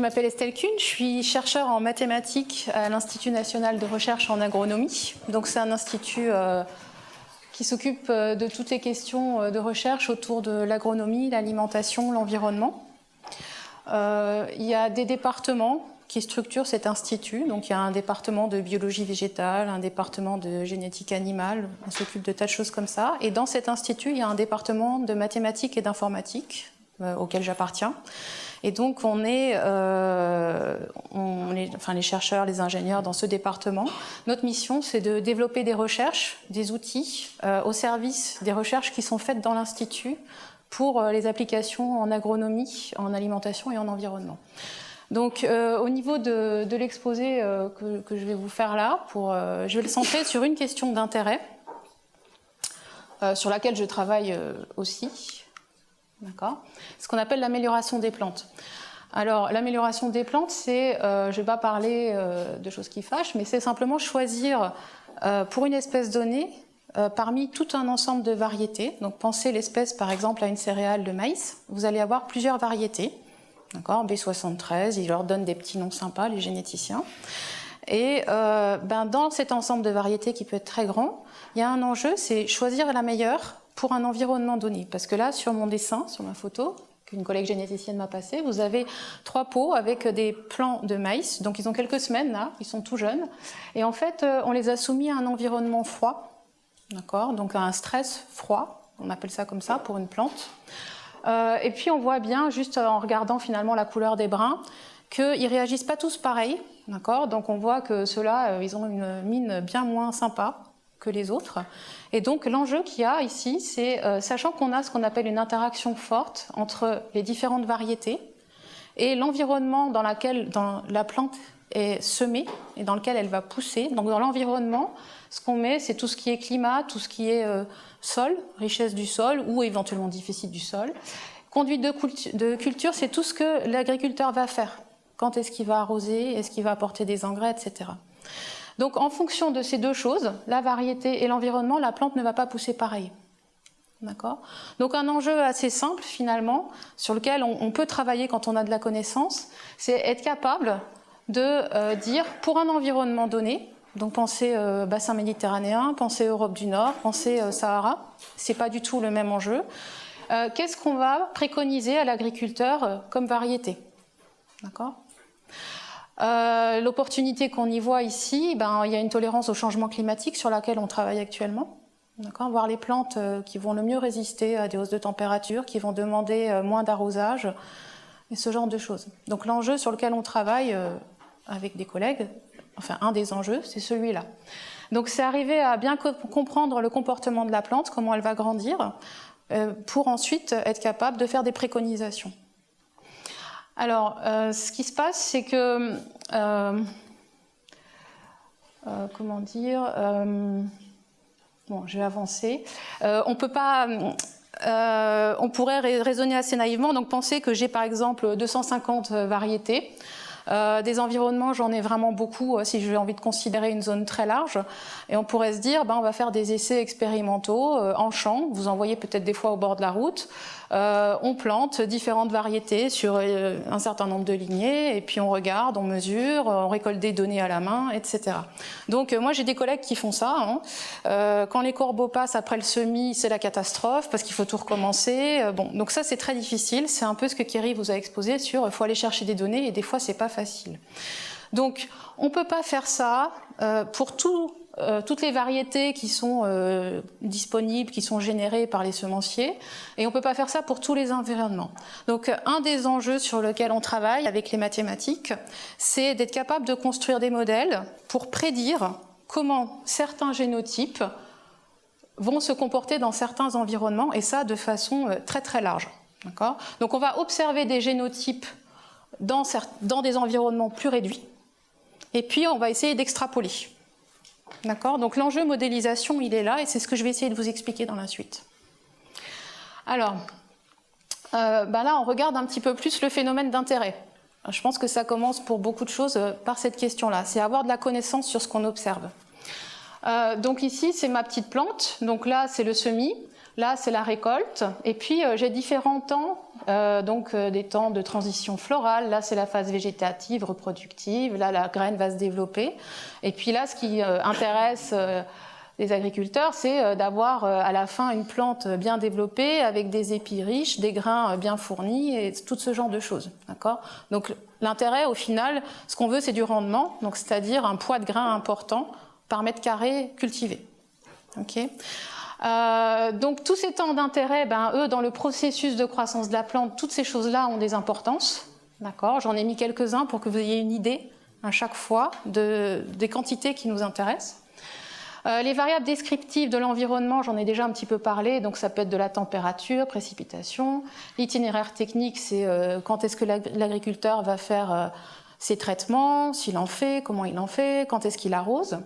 je m'appelle Estelle Kuhn, je suis chercheure en mathématiques à l'Institut national de recherche en agronomie. Donc c'est un institut qui s'occupe de toutes les questions de recherche autour de l'agronomie, l'alimentation, l'environnement. Il y a des départements qui structurent cet institut. Donc il y a un département de biologie végétale, un département de génétique animale, on s'occupe de tas de choses comme ça. Et dans cet institut, il y a un département de mathématiques et d'informatique auquel j'appartiens. Et donc on est les chercheurs, les ingénieurs dans ce département. Notre mission, c'est de développer des recherches, des outils au service des recherches qui sont faites dans l'institut pour les applications en agronomie, en alimentation et en environnement. Donc au niveau de l'exposé que je vais vous faire là, je vais le centrer sur une question d'intérêt sur laquelle je travaille aussi. D'accord. Ce qu'on appelle l'amélioration des plantes. Alors, l'amélioration des plantes, c'est, je ne vais pas parler de choses qui fâchent, mais c'est simplement choisir pour une espèce donnée, parmi tout un ensemble de variétés. Donc, pensez l'espèce, par exemple, à une céréale de maïs. Vous allez avoir plusieurs variétés. D'accord, B73, ils leur donnent des petits noms sympas, les généticiens. Et dans cet ensemble de variétés qui peut être très grand, il y a un enjeu, c'est choisir la meilleure pour un environnement donné. Parce que là, sur mon dessin, sur ma photo, qu'une collègue généticienne m'a passée, vous avez 3 pots avec des plants de maïs. Donc ils ont quelques semaines là, ils sont tout jeunes. Et en fait, on les a soumis à un environnement froid, d'accord, donc à un stress froid, on appelle ça comme ça pour une plante. Et puis on voit bien, juste en regardant finalement la couleur des brins, qu'ils ne réagissent pas tous pareil, d'accord. Donc on voit que ceux-là, ils ont une mine bien moins sympa que les autres. Et donc l'enjeu qu'il y a ici, c'est, sachant qu'on a ce qu'on appelle une interaction forte entre les différentes variétés et l'environnement dans la plante est semée et dans lequel elle va pousser. Donc dans l'environnement, ce qu'on met, c'est tout ce qui est climat, tout ce qui est sol, richesse du sol ou éventuellement déficit du sol. Conduite de culture, c'est tout ce que l'agriculteur va faire. Quand est-ce qu'il va arroser, est-ce qu'il va apporter des engrais, etc. Donc en fonction de ces deux choses, la variété et l'environnement, la plante ne va pas pousser pareil. D'accord ? Donc un enjeu assez simple finalement, sur lequel on peut travailler quand on a de la connaissance, c'est être capable de dire pour un environnement donné, donc pensez bassin méditerranéen, pensez Europe du Nord, pensez Sahara, c'est pas du tout le même enjeu. Qu'est-ce qu'on va préconiser à l'agriculteur comme variété ? D'accord ? L'opportunité qu'on y voit ici, il y a une tolérance au changement climatique sur laquelle on travaille actuellement. Voir les plantes qui vont le mieux résister à des hausses de température, qui vont demander moins d'arrosage, et ce genre de choses. Donc l'enjeu sur lequel on travaille avec des collègues, enfin un des enjeux, c'est celui-là. Donc c'est arriver à bien comprendre le comportement de la plante, comment elle va grandir, pour ensuite être capable de faire des préconisations. Alors, ce qui se passe, c'est que, comment dire, bon, je vais avancer. On pourrait raisonner assez naïvement, donc penser que j'ai par exemple 250 variétés. Des environnements, j'en ai vraiment beaucoup si j'ai envie de considérer une zone très large. Et on pourrait se dire, on va faire des essais expérimentaux en champ. Vous en voyez peut-être des fois au bord de la route. On plante différentes variétés sur un certain nombre de lignées, et puis on regarde, on mesure, on récolte des données à la main, etc. Donc moi j'ai des collègues qui font ça. Quand les corbeaux passent après le semis, c'est la catastrophe parce qu'il faut tout recommencer. Donc ça c'est très difficile. C'est un peu ce que Kerry vous a exposé sur il faut aller chercher des données et des fois c'est pas facile. Donc on ne peut pas faire ça pour toutes les variétés qui sont disponibles, qui sont générées par les semenciers, et on ne peut pas faire ça pour tous les environnements. Donc un des enjeux sur lesquels on travaille avec les mathématiques, c'est d'être capable de construire des modèles pour prédire comment certains génotypes vont se comporter dans certains environnements, et ça de façon très très large. D'accord ? Donc on va observer des génotypes dans des environnements plus réduits, et puis on va essayer d'extrapoler. D'accord ? Donc l'enjeu modélisation, il est là, et c'est ce que je vais essayer de vous expliquer dans la suite. Alors, là, on regarde un petit peu plus le phénomène d'intérêt. Je pense que ça commence pour beaucoup de choses par cette question-là, c'est avoir de la connaissance sur ce qu'on observe. Donc ici, c'est ma petite plante. Donc là, c'est le semis. Là, c'est la récolte. Et puis, j'ai différents temps, des temps de transition florale. Là, c'est la phase végétative, reproductive. Là, la graine va se développer. Et puis là, ce qui intéresse les agriculteurs, c'est d'avoir à la fin une plante bien développée, avec des épis riches, des grains bien fournis, et tout ce genre de choses. D'accord ? Donc, l'intérêt, au final, ce qu'on veut, c'est du rendement, donc c'est-à-dire un poids de grains important par mètre carré cultivé. Okay. Donc tous ces temps d'intérêt, eux, dans le processus de croissance de la plante, toutes ces choses-là ont des importances. D'accord ? J'en ai mis quelques-uns pour que vous ayez une idée à chaque fois des quantités qui nous intéressent. Les variables descriptives de l'environnement, j'en ai déjà un petit peu parlé, donc ça peut être de la température, précipitation. L'itinéraire technique, c'est quand est-ce que l'agriculteur va faire ses traitements, s'il en fait, comment il en fait, quand est-ce qu'il arrose.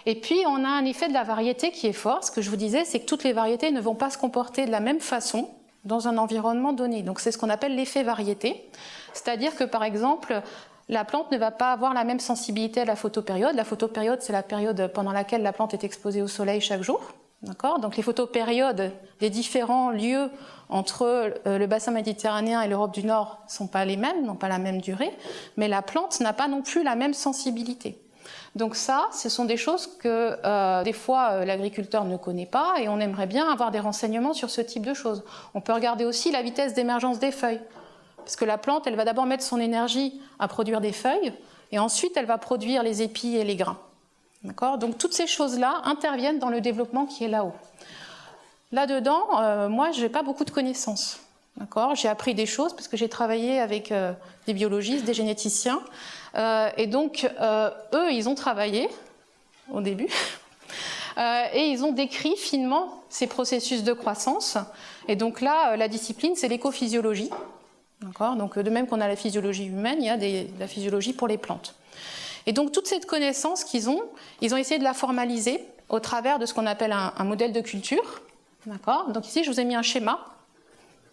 Et puis, on a un effet de la variété qui est fort. Ce que je vous disais, c'est que toutes les variétés ne vont pas se comporter de la même façon dans un environnement donné. Donc, c'est ce qu'on appelle l'effet variété. C'est-à-dire que, par exemple, la plante ne va pas avoir la même sensibilité à la photopériode. La photopériode, c'est la période pendant laquelle la plante est exposée au soleil chaque jour. D'accord ? Donc, les photopériodes des différents lieux entre le bassin méditerranéen et l'Europe du Nord ne sont pas les mêmes, n'ont pas la même durée, mais la plante n'a pas non plus la même sensibilité. Donc ça, ce sont des choses que des fois l'agriculteur ne connaît pas et on aimerait bien avoir des renseignements sur ce type de choses. On peut regarder aussi la vitesse d'émergence des feuilles, parce que la plante, elle va d'abord mettre son énergie à produire des feuilles et ensuite elle va produire les épis et les grains. D'accord ? Donc toutes ces choses-là interviennent dans le développement qui est là-haut. Là-dedans, moi, je n'ai pas beaucoup de connaissances. D'accord ? J'ai appris des choses parce que j'ai travaillé avec des biologistes, des généticiens. Et donc, eux, ils ont travaillé au début et ils ont décrit finement ces processus de croissance. Et donc là, la discipline, c'est l'écophysiologie. D'accord ? Donc, de même qu'on a la physiologie humaine, il y a la physiologie pour les plantes. Et donc, toute cette connaissance qu'ils ont, ils ont essayé de la formaliser au travers de ce qu'on appelle un modèle de culture. D'accord ? Donc ici, je vous ai mis un schéma.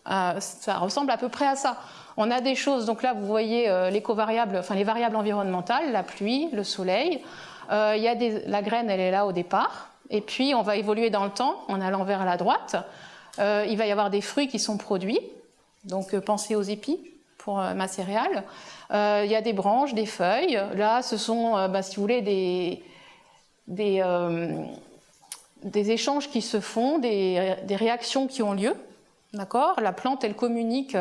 Ça ressemble à peu près à ça. On a des choses, donc là vous voyez l'écovariable, enfin les variables environnementales, la pluie, le soleil. Il y a la graine, elle est là au départ. Et puis on va évoluer dans le temps en allant vers la droite. Il va y avoir des fruits qui sont produits. Donc pensez aux épis pour ma céréale. Il y a des branches, des feuilles. Là ce sont, si vous voulez, des échanges qui se font, des réactions qui ont lieu. D'accord ? La plante, elle communique,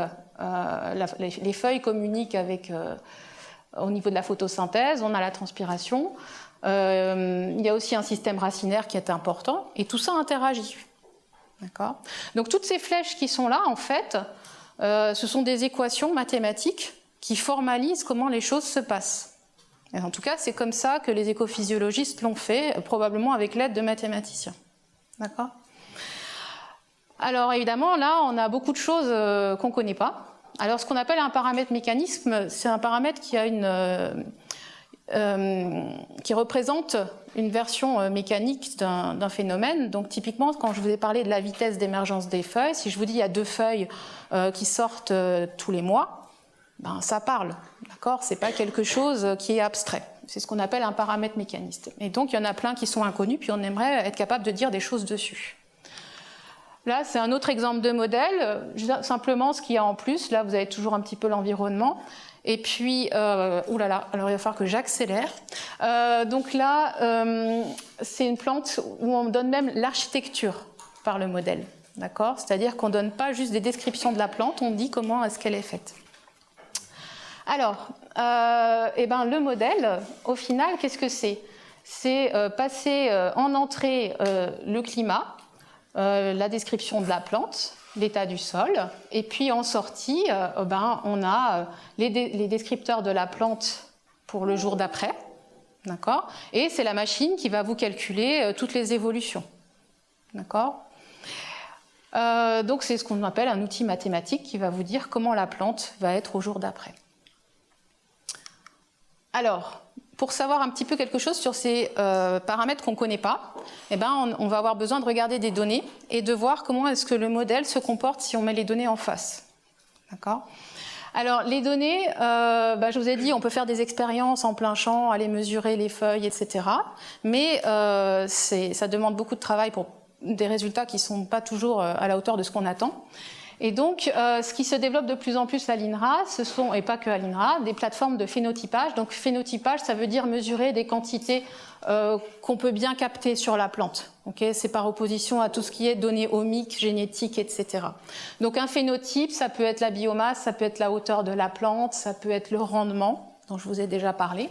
les feuilles communiquent avec, au niveau de la photosynthèse, on a la transpiration. Il y a aussi un système racinaire qui est important, et tout ça interagit. D'accord ? Donc toutes ces flèches qui sont là, en fait, ce sont des équations mathématiques qui formalisent comment les choses se passent. Et en tout cas, c'est comme ça que les écophysiologistes l'ont fait, probablement avec l'aide de mathématiciens. D'accord ? Alors évidemment, là, on a beaucoup de choses qu'on ne connaît pas. Alors ce qu'on appelle un paramètre mécanisme, c'est un paramètre qui a qui représente une version mécanique d'un phénomène. Donc typiquement, quand je vous ai parlé de la vitesse d'émergence des feuilles, si je vous dis il y a 2 feuilles qui sortent tous les mois, ça parle, d'accord ? C'est pas quelque chose qui est abstrait. C'est ce qu'on appelle un paramètre mécaniste. Et donc il y en a plein qui sont inconnus, puis on aimerait être capable de dire des choses dessus. Là, c'est un autre exemple de modèle, simplement ce qu'il y a en plus. Là, vous avez toujours un petit peu l'environnement. Et puis, oulala, alors il va falloir que j'accélère. Donc là, c'est une plante où on donne même l'architecture par le modèle. D'accord ? C'est-à-dire qu'on ne donne pas juste des descriptions de la plante, on dit comment est-ce qu'elle est faite. Alors, le modèle, au final, qu'est-ce que c'est ? C'est passer en entrée le climat, la description de la plante, l'état du sol, et puis en sortie, on a les descripteurs de la plante pour le jour d'après, d'accord ? Et c'est la machine qui va vous calculer toutes les évolutions, d'accord ? Donc c'est ce qu'on appelle un outil mathématique qui va vous dire comment la plante va être au jour d'après. Alors, pour savoir un petit peu quelque chose sur ces paramètres qu'on ne connaît pas, on va avoir besoin de regarder des données et de voir comment est-ce que le modèle se comporte si on met les données en face. D'accord ? Alors, les données, je vous ai dit, on peut faire des expériences en plein champ, aller mesurer les feuilles, etc. Mais ça demande beaucoup de travail pour des résultats qui ne sont pas toujours à la hauteur de ce qu'on attend. Et donc, ce qui se développe de plus en plus à l'INRA, ce sont, et pas que à l'INRA, des plateformes de phénotypage. Donc, phénotypage, ça veut dire mesurer des quantités qu'on peut bien capter sur la plante. Okay, c'est par opposition à tout ce qui est données omiques, génétiques, etc. Donc, un phénotype, ça peut être la biomasse, ça peut être la hauteur de la plante, ça peut être le rendement, dont je vous ai déjà parlé.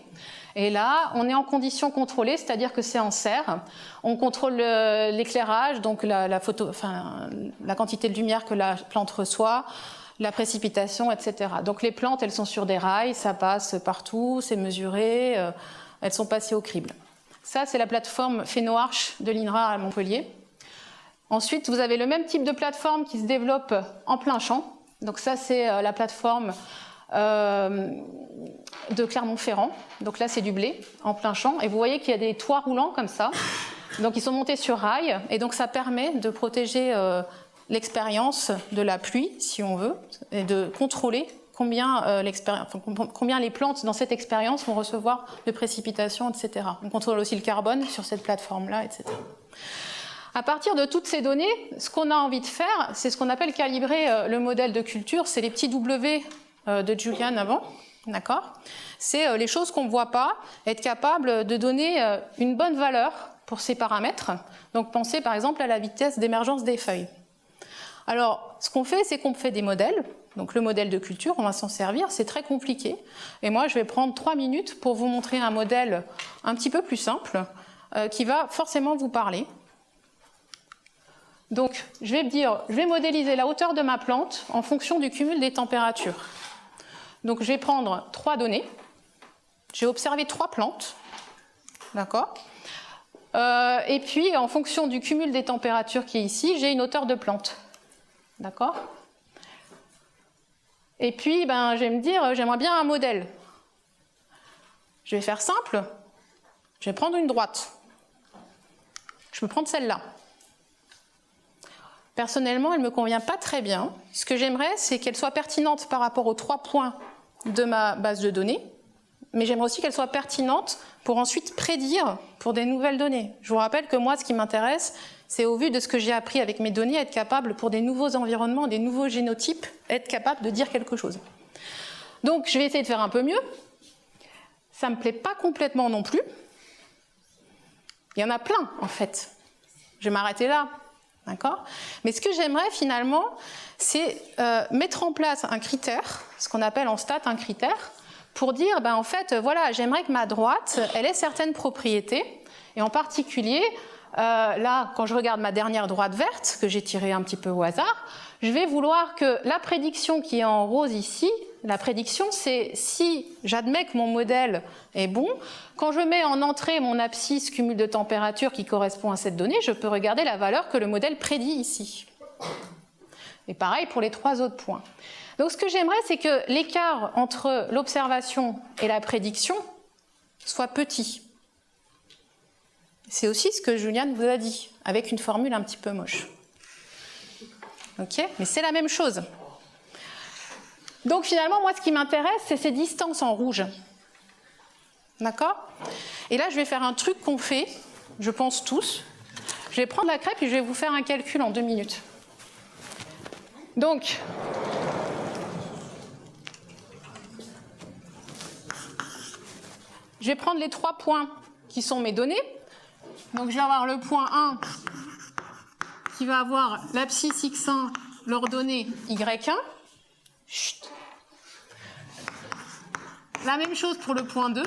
Et là, on est en conditions contrôlées, c'est-à-dire que c'est en serre. On contrôle l'éclairage, donc la quantité de lumière que la plante reçoit, la précipitation, etc. Donc les plantes, elles sont sur des rails, ça passe partout, c'est mesuré, elles sont passées au crible. Ça, c'est la plateforme PhénoArch de l'INRA à Montpellier. Ensuite, vous avez le même type de plateforme qui se développe en plein champ. Donc ça, c'est la plateforme de Clermont-Ferrand. Donc là, c'est du blé en plein champ. Et vous voyez qu'il y a des toits roulants comme ça. Donc ils sont montés sur rail. Et donc ça permet de protéger l'expérience de la pluie, si on veut, et de contrôler combien les plantes dans cette expérience vont recevoir de précipitations, etc. On contrôle aussi le carbone sur cette plateforme-là, etc. À partir de toutes ces données, ce qu'on a envie de faire, c'est ce qu'on appelle calibrer le modèle de culture. C'est les petits W de Julian avant, d'accord? C'est les choses qu'on ne voit pas, être capable de donner une bonne valeur pour ces paramètres. Donc pensez par exemple à la vitesse d'émergence des feuilles. Alors, ce qu'on fait, c'est qu'on fait des modèles. Donc le modèle de culture, on va s'en servir, c'est très compliqué. Et moi, je vais prendre 3 minutes pour vous montrer un modèle un petit peu plus simple qui va forcément vous parler. Donc, je vais modéliser la hauteur de ma plante en fonction du cumul des températures. Donc, je vais prendre 3 données. J'ai observé 3 plantes. D'accord ? Et puis, en fonction du cumul des températures qui est ici, j'ai une hauteur de plante. D'accord ? Et puis, je vais me dire, j'aimerais bien un modèle. Je vais faire simple. Je vais prendre une droite. Je peux prendre celle-là. Personnellement, elle ne me convient pas très bien. Ce que j'aimerais, c'est qu'elle soit pertinente par rapport aux 3 points de ma base de données, mais j'aimerais aussi qu'elle soit pertinente pour ensuite prédire pour des nouvelles données. Je vous rappelle que moi, ce qui m'intéresse, c'est au vu de ce que j'ai appris avec mes données, être capable pour des nouveaux environnements, des nouveaux génotypes, être capable de dire quelque chose. Donc, je vais essayer de faire un peu mieux. Ça ne me plaît pas complètement non plus. Il y en a plein, en fait. Je vais m'arrêter là. D'accord ? Mais ce que j'aimerais finalement, c'est mettre en place un critère, ce qu'on appelle en stat un critère, pour dire, en fait, voilà, j'aimerais que ma droite, elle ait certaines propriétés, et en particulier, là, quand je regarde ma dernière droite verte, que j'ai tirée un petit peu au hasard, je vais vouloir que la prédiction qui est en rose ici, la prédiction, c'est si j'admets que mon modèle est bon, quand je mets en entrée mon abscisse cumul de température qui correspond à cette donnée, je peux regarder la valeur que le modèle prédit ici. Et pareil pour les 3 autres points. Donc ce que j'aimerais, c'est que l'écart entre l'observation et la prédiction soit petit. C'est aussi ce que Julian vous a dit, avec une formule un petit peu moche. Ok ? Mais c'est la même chose. Donc finalement, moi, ce qui m'intéresse, c'est ces distances en rouge. D'accord ? Et là, je vais faire un truc qu'on fait, je pense tous. Je vais prendre la crêpe et je vais vous faire un calcul en 2 minutes. Donc, je vais prendre les 3 points qui sont mes données. Donc, je vais avoir le point 1 qui va avoir l'abscisse x1, l'ordonnée y1. Chut. La même chose pour le point 2.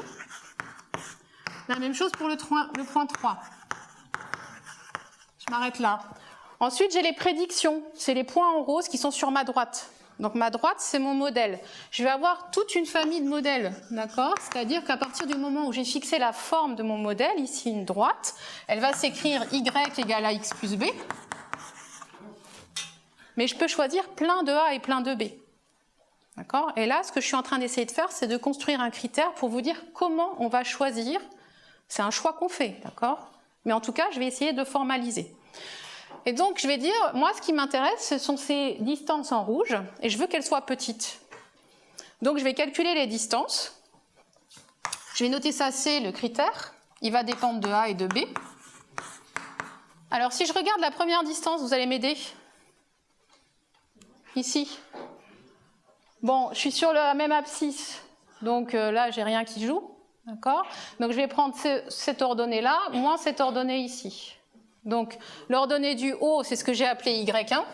La même chose pour le point 3. Je m'arrête là. Ensuite, j'ai les prédictions. C'est les points en rose qui sont sur ma droite. Donc ma droite, c'est mon modèle. Je vais avoir toute une famille de modèles, d'accord ? C'est-à-dire qu'à partir du moment où j'ai fixé la forme de mon modèle, ici une droite, elle va s'écrire y égale à x plus b. Mais je peux choisir plein de A et plein de B. D'accord ? Et là, ce que je suis en train d'essayer de faire, c'est de construire un critère pour vous dire comment on va choisir. C'est un choix qu'on fait, d'accord ? Mais en tout cas, je vais essayer de formaliser. Et donc, je vais dire, moi, ce qui m'intéresse, ce sont ces distances en rouge, et je veux qu'elles soient petites. Donc je vais calculer les distances. Je vais noter ça C, le critère. Il va dépendre de A et de B. Alors si je regarde la première distance, vous allez m'aider. Ici. Bon, je suis sur la même abscisse, donc là j'ai rien qui joue. D'accord ? Donc je vais prendre cette ordonnée-là, moins cette ordonnée ici. Donc l'ordonnée du haut, c'est ce que j'ai appelé Y1.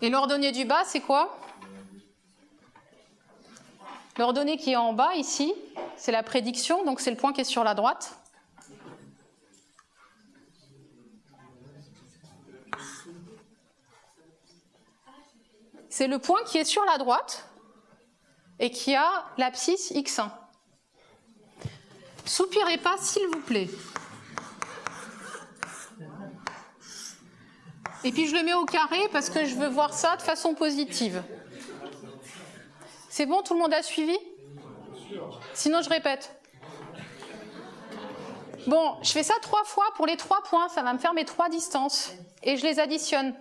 Et l'ordonnée du bas, c'est quoi ? L'ordonnée qui est en bas, ici, c'est la prédiction, donc c'est le point qui est sur la droite. C'est le point qui est sur la droite et qui a l'abscisse X1. Soupirez pas, s'il vous plaît. Et puis je le mets au carré parce que je veux voir ça de façon positive. C'est bon, tout le monde a suivi? Sinon je répète. Bon, je fais ça 3 fois pour les 3 points, ça va me faire mes 3 distances. Et je les additionne.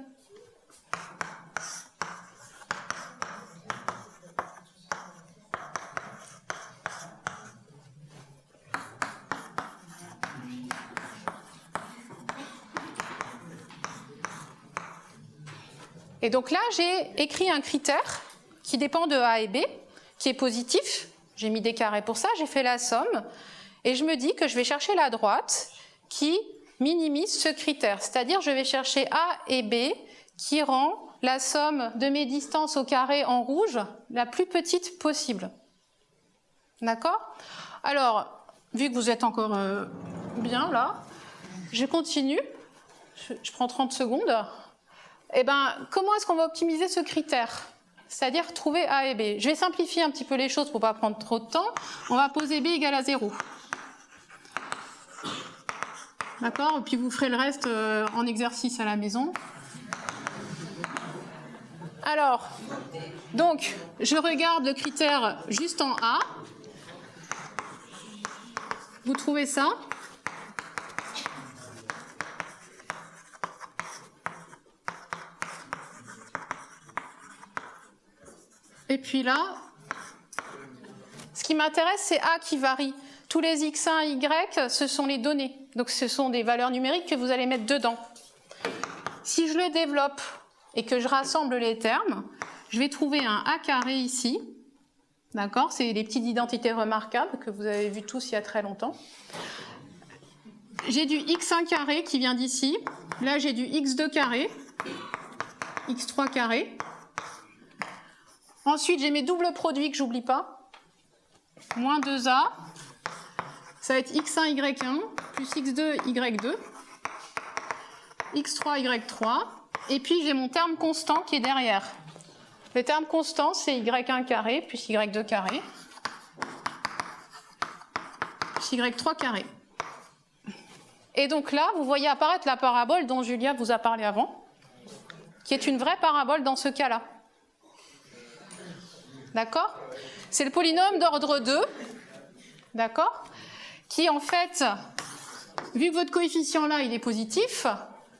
Et donc là, j'ai écrit un critère qui dépend de A et B, qui est positif. J'ai mis des carrés pour ça, j'ai fait la somme. Et je me dis que je vais chercher la droite qui minimise ce critère. C'est-à-dire, je vais chercher A et B qui rend la somme de mes distances au carré en rouge la plus petite possible. D'accord? Alors, vu que vous êtes encore bien là, je continue. Je prends 30 secondes. Eh ben, comment est-ce qu'on va optimiser ce critère? C'est-à-dire trouver A et B. Je vais simplifier un petit peu les choses pour ne pas prendre trop de temps. On va poser B égale à 0. D'accord? Et puis vous ferez le reste en exercice à la maison. Alors, donc, je regarde le critère juste en A. Vous trouvez ça? Et puis là, ce qui m'intéresse, c'est A qui varie. Tous les x1, y, ce sont les données. Donc ce sont des valeurs numériques que vous allez mettre dedans. Si je le développe et que je rassemble les termes, je vais trouver un A carré ici. D'accord? C'est les petites identités remarquables que vous avez vues tous il y a très longtemps. J'ai du x1 carré qui vient d'ici. Là, j'ai du x2 carré, x3 carré. Ensuite, j'ai mes doubles produits que j'oublie pas. Moins 2a. Ça va être x1, y1, plus x2, y2. x3, y3. Et puis, j'ai mon terme constant qui est derrière. Le terme constant, c'est y1 carré, plus y2 carré. Plus y3 carré. Et donc là, vous voyez apparaître la parabole dont Julia vous a parlé avant, qui est une vraie parabole dans ce cas-là. D'accord? C'est le polynôme d'ordre 2, d'accord? Qui en fait, vu que votre coefficient là, il est positif,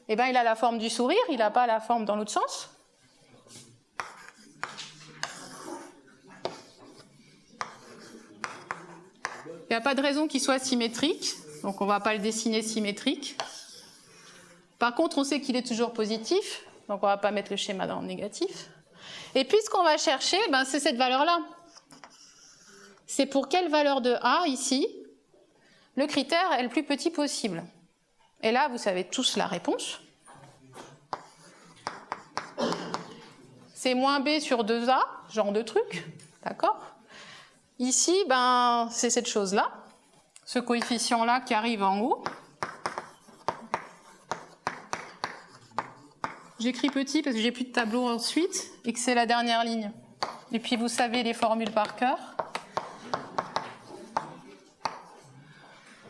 eh ben, il a la forme du sourire, il n'a pas la forme dans l'autre sens. Il n'y a pas de raison qu'il soit symétrique, donc on ne va pas le dessiner symétrique. Par contre, on sait qu'il est toujours positif, donc on ne va pas mettre le schéma dans le négatif. Et puis, ce qu'on va chercher, ben, c'est cette valeur-là. C'est pour quelle valeur de A, ici, le critère est le plus petit possible. Et là, vous savez tous la réponse. C'est moins B sur 2A, genre de truc. D'accord? Ici, ben, c'est cette chose-là. Ce coefficient-là qui arrive en haut. J'écris petit parce que j'ai plus de tableau ensuite et que c'est la dernière ligne. Et puis vous savez les formules par cœur.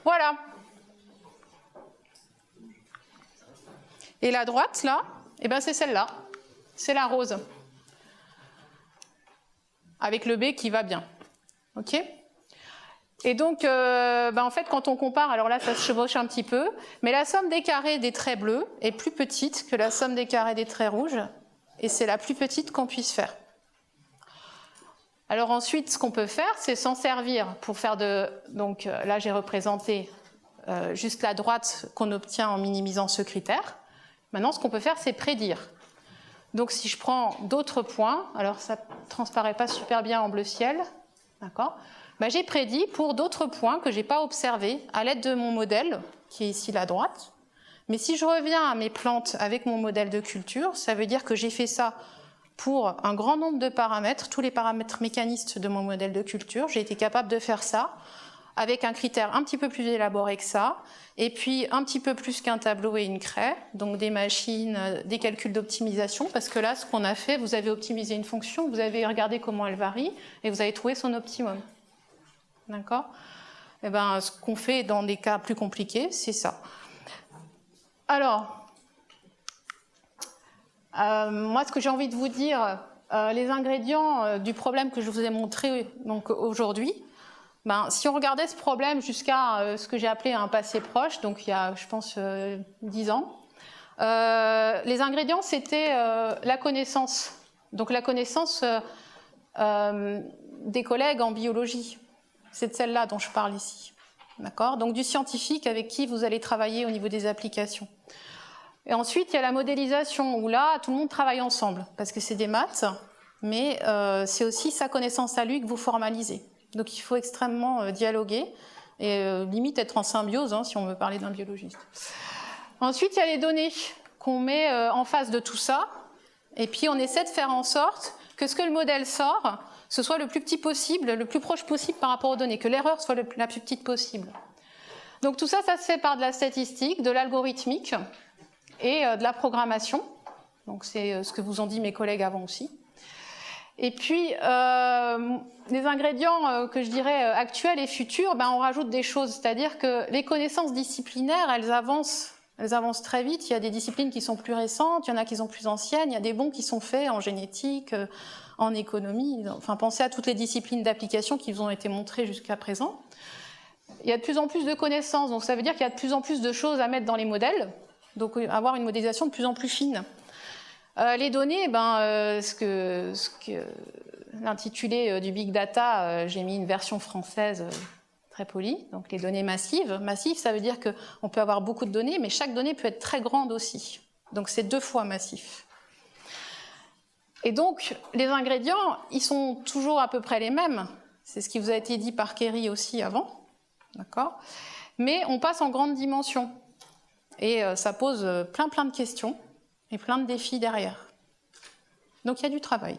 Voilà. Et la droite là, eh ben c'est celle-là. C'est la rose. Avec le B qui va bien. OK ? Et donc, en fait, quand on compare, alors là, ça se chevauche un petit peu, mais la somme des carrés des traits bleus est plus petite que la somme des carrés des traits rouges, et c'est la plus petite qu'on puisse faire. Alors ensuite, ce qu'on peut faire, c'est s'en servir pour faire de... Donc là, j'ai représenté juste la droite qu'on obtient en minimisant ce critère. Maintenant, ce qu'on peut faire, c'est prédire. Donc si je prends d'autres points, alors ça ne transparaît pas super bien en bleu ciel, d'accord ? Ben, j'ai prédit pour d'autres points que je n'ai pas observés à l'aide de mon modèle, qui est ici la droite. Mais si je reviens à mes plantes avec mon modèle de culture, ça veut dire que j'ai fait ça pour un grand nombre de paramètres, tous les paramètres mécanistes de mon modèle de culture. J'ai été capable de faire ça avec un critère un petit peu plus élaboré que ça, et puis un petit peu plus qu'un tableau et une craie, donc des machines, des calculs d'optimisation, parce que là, ce qu'on a fait, vous avez optimisé une fonction, vous avez regardé comment elle varie, et vous avez trouvé son optimum. D'accord ? Eh ben, ce qu'on fait dans des cas plus compliqués, c'est ça. Alors, moi, ce que j'ai envie de vous dire, les ingrédients du problème que je vous ai montré aujourd'hui, ben, si on regardait ce problème jusqu'à ce que j'ai appelé un passé proche, donc il y a, je pense, 10 ans, les ingrédients, c'était la connaissance. Donc la connaissance des collègues en biologie. C'est de celle-là dont je parle ici. D'accord ? Donc du scientifique avec qui vous allez travailler au niveau des applications. Et ensuite, il y a la modélisation, où là, tout le monde travaille ensemble, parce que c'est des maths, mais c'est aussi sa connaissance à lui que vous formalisez. Donc il faut extrêmement dialoguer, et limite être en symbiose, hein, si on veut parler d'un biologiste. Ensuite, il y a les données qu'on met en face de tout ça, et puis on essaie de faire en sorte que ce que le modèle sort, ce soit le plus petit possible, le plus proche possible par rapport aux données, que l'erreur soit la plus petite possible. Donc tout ça, ça se fait par de la statistique, de l'algorithmique et de la programmation. Donc c'est ce que vous ont dit mes collègues avant aussi. Et puis, les ingrédients que je dirais actuels et futurs, ben, on rajoute des choses, c'est-à-dire que les connaissances disciplinaires, elles avancent très vite. Il y a des disciplines qui sont plus récentes, il y en a qui sont plus anciennes, il y a des bons qui sont faits en génétique, en économie. Enfin, pensez à toutes les disciplines d'application qui vous ont été montrées jusqu'à présent. Il y a de plus en plus de connaissances, donc ça veut dire qu'il y a de plus en plus de choses à mettre dans les modèles, donc avoir une modélisation de plus en plus fine. Les données, ben, l'intitulé du Big Data, j'ai mis une version française très polie, donc les données massives. Massif, ça veut dire qu'on peut avoir beaucoup de données, mais chaque donnée peut être très grande aussi. Donc c'est 2 fois massif. Et donc, les ingrédients, ils sont toujours à peu près les mêmes. C'est ce qui vous a été dit par Kerry aussi avant. D'accord ? Mais on passe en grande dimension. Et ça pose plein de questions et plein de défis derrière. Donc il y a du travail.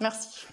Merci.